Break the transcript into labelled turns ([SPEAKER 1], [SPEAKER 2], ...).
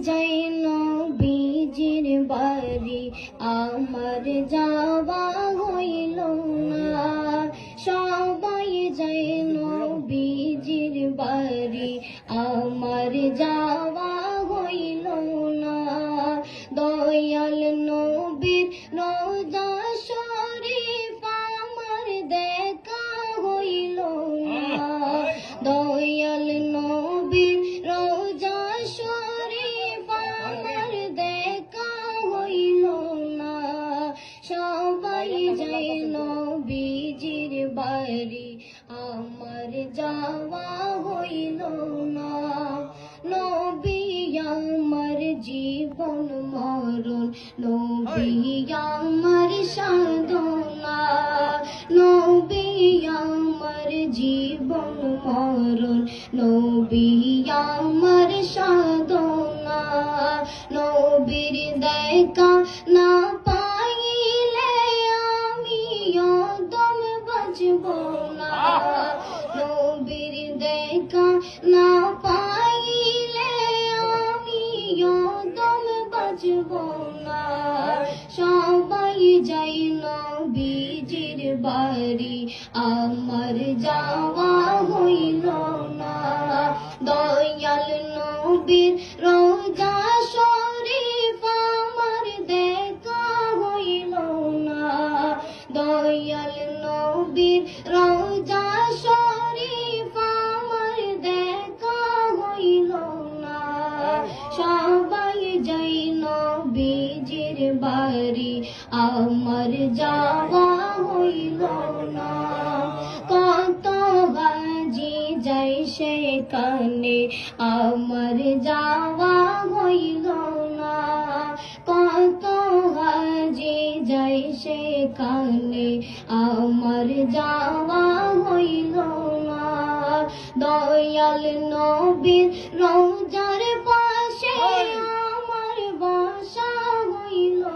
[SPEAKER 1] যাই নবীজির বাড়ি আমার যাওয়া হইল না। সবাই যাই নবীজির বাড়ি আমার যাওয়া হইল না। দয়াল নবীর রোজা শরীফ আমার দেখা হইল না। দয়াল নবীর রোজা শরীফ আমার দেখা হইল না। সবাই যাই নবীজির বাড়ি আমার যাওয়া হইল না। নবী আমার জীবন মরণ, নবী আমার সাধনা। নবী আমার জীবন মরণ, নবী আমার সাধনা। নবীর দেখা না পাইলে আমি অদম বাঁচব না। নবীর দেখা না পাইলে আমি অদম বাঁচব না। সবাই যাই নবীজির বাড়ি আমার যাওয়া হইল না। দয়াল নবীর রোজা শরীফ আমার দেখা হইল না। দয়াল নবীর রোজা শরীফ আমার দেখা হইল না। সবাই যাই নবীজির বাড়ি আমার যাওয়া হইল না। কত হাজি যাই সেখানে আমার যাওয়া হইল না। কত হাজি যাই সেখানে আমার যাওয়া হইল না। দয়াল নবীর